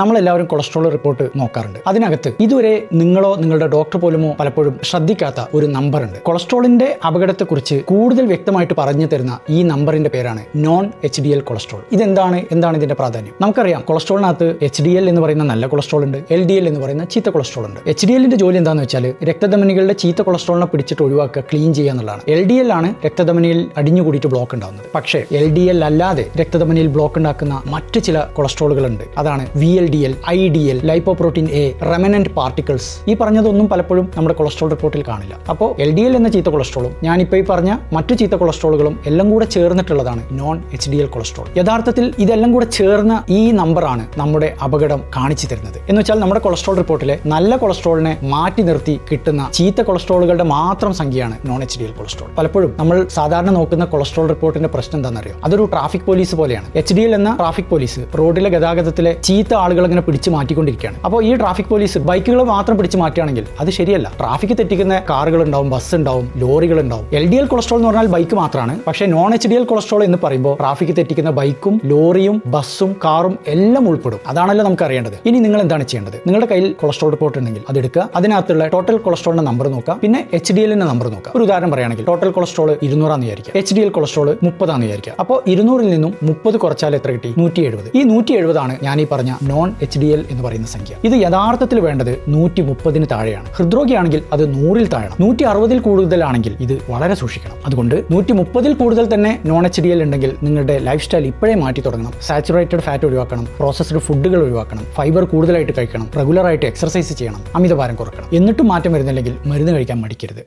നമ്മളെല്ലാവരും cholesterol report നോക്കാറുണ്ട്. അതിനകത്ത് ഇതുവരെ നിങ്ങളോ നിങ്ങളുടെ ഡോക്ടർ പോലുമോ പലപ്പോഴും ശ്രദ്ധിക്കാത്ത ഒരു നമ്പർ ഉണ്ട്. കൊളസ്ട്രോളിന്റെ അപകടത്തെക്കുറിച്ച് കൂടുതൽ വ്യക്തമായിട്ട് പറഞ്ഞു തരുന്ന ഈ നമ്പറിന്റെ പേരാണ് നോൺ HDL കൊളസ്ട്രോൾ. എന്താണ് ഇതിന്റെ പ്രാധാന്യം? നമുക്കറിയാം, കൊളസ്ട്രോളിനകത്ത് HDL എന്ന് പറയുന്ന നല്ല കൊളസ്ട്രോൾ ഉണ്ട്, LDL എന്ന് പറയുന്ന ചീത്ത കൊളസ്ട്രോൾ ഉണ്ട്. HDLന്റെ ജോലി എന്താണെന്ന് വെച്ചാൽ രക്തധമനികളുടെ ചീത്ത കൊളസ്ട്രോളിനെ പിടിച്ചിട്ട് ഒഴിവാക്കുക, ക്ലീൻ ചെയ്യുക എന്നുള്ളതാണ്. LDL ആണ് രക്തധമനിയിൽ അടിഞ്ഞുകൂടിയിട്ട് ബ്ലോക്ക് ഉണ്ടാകുന്നത്. പക്ഷേ LDL അല്ലാതെ രക്തധമനിയിൽ ബ്ലോക്ക് ഉണ്ടാക്കുന്ന മറ്റ് ചില കൊളസ്ട്രോളുകളുണ്ട്. അതാണ് VLDL, IDL, lipoprotein A, remnant particles. ഈ പറഞ്ഞതൊന്നും പലപ്പോഴും നമ്മുടെ കൊളസ്ട്രോൾ റിപ്പോർട്ടിൽ കാണില്ല. അപ്പോൾ LDL എന്ന ചീത്ത കൊളസ്ട്രോളും ഞാനിപ്പോൾ ഈ പറഞ്ഞ മറ്റു ചീത്ത കൊളസ്ട്രോളുകളും എല്ലാം കൂടെ ചേർന്നിട്ടുള്ളതാണ് നോൺ HDL കൊളസ്ട്രോൾ. യഥാർത്ഥത്തിൽ ഇതെല്ലാം കൂടെ ചേർന്ന ഈ നമ്പറാണ് നമ്മുടെ അപകടം കാണിച്ചു തരുന്നത്. എന്ന് വെച്ചാൽ നമ്മുടെ കൊളസ്ട്രോൾ റിപ്പോർട്ടിലെ നല്ല കൊളസ്ട്രോളിനെ മാറ്റി നിർത്തി കിട്ടുന്ന ചീത്ത കൊളസ്ട്രോളുകളുടെ മാത്രം സംഖ്യയാണ് നോൺ HDL കൊളസ്ട്രോൾ. പലപ്പോഴും നമ്മൾ സാധാരണ നോക്കുന്ന കൊളസ്ട്രോൾ റിപ്പോർട്ടിന്റെ പ്രശ്നം എന്താണെന്നറിയോ? അതൊരു ട്രാഫിക് പോലീസ് പോലെയാണ്. HDL എന്ന ട്രാഫിക് പോലീസ് റോഡിലെ ഗതാഗതത്തിലെ ചീത്ത ആളുകൾ ഇങ്ങനെ പിടിച്ചു മാറ്റിക്കൊണ്ടിരിക്കുകയാണ്. അപ്പോൾ ഈ ട്രാഫിക് പോലീസ് ബൈക്കുകൾ മാത്രം പിടിച്ചു മാറ്റുകയാണെങ്കിൽ അത് ശരിയല്ല. ട്രാഫിക് തെറ്റിക്കുന്ന കാറുകൾ ഉണ്ടാവും, ബസ് ഉണ്ടാവും, ലോറികൾ ഉണ്ടാവും. LDL കൊളസ്ട്രോൾ എന്ന് പറഞ്ഞാൽ ബൈക്ക് മാത്രമാണ്. പക്ഷേ നോൺ HDL കൊളസ്ട്രോൾ എന്ന് പറയുമ്പോൾ ട്രാഫിക് തെറ്റിക്കുന്ന ബൈക്കും ലോറിയും ബസ്സും കാറും എല്ലാം ഉൾപ്പെടും. അതാണല്ലോ നമുക്ക് അറിയേണ്ടത്. ഇനി നിങ്ങൾ എന്താണ് ചെയ്യേണ്ടത്? നിങ്ങളുടെ കയ്യിൽ കൊളസ്ട്രോൾ റിപ്പോർട്ട് ഉണ്ടെങ്കിൽ അതെടുക്കുക, അതിനകത്തുള്ള ടോട്ടൽ കൊളസ്ട്രോളിന്റെ നമ്പർ നോക്കുക, പിന്നെ HDLന്റെ നമ്പർ നോക്കുക. ഒരു ഉദാഹരണം പറയുകയാണെങ്കിൽ ടോട്ടൽ കൊളസ്ട്രോൾ 200 ആണെന്ന് വിചാരിക്കുക, HDL കൊളസ്ട്രോൾ 30 ആണെന്ന് വിചാരിക്കുക. അപ്പോൾ 200ൽ നിന്നും 30 കുറച്ചാൽ എത്ര കിട്ടി? 170. ഈ 170 ആണ് ഞാൻ ഈ പറഞ്ഞ നോൺ HDL എന്ന് പറയുന്ന സംഖ്യ. ഇത് യഥാർത്ഥത്തിൽ വേണ്ടത് 130ന് താഴെയാണ്. ഹൃദ്രോഗിയാണെങ്കിൽ അത് 100ൽ താഴണം. 160ൽ കൂടുതലാണെങ്കിൽ ഇത് വളരെ സൂക്ഷിക്കണം. അതുകൊണ്ട് 130ൽ കൂടുതൽ തന്നെ നോൺ HDL ഉണ്ടെങ്കിൽ നിങ്ങളുടെ ലൈഫ് സ്റ്റൈൽ ഇപ്പോഴേ മാറ്റി തുടങ്ങണം. സാച്ചുറേറ്റഡ് ഫാറ്റ് ഒഴിവാക്കണം, പ്രോസസ്ഡ് ഫുഡുകൾ ഒഴിവാക്കണം, ഫൈബർ കൂടുതലായിട്ട് കഴിക്കണം, റെഗുലറായിട്ട് എക്സർസൈസ് ചെയ്യണം, അമിതഭാരം കുറക്കണം. എന്നിട്ടും മാറ്റം വരുന്നില്ലെങ്കിൽ മരുന്ന് കഴിക്കാൻ മടിക്കരുത്.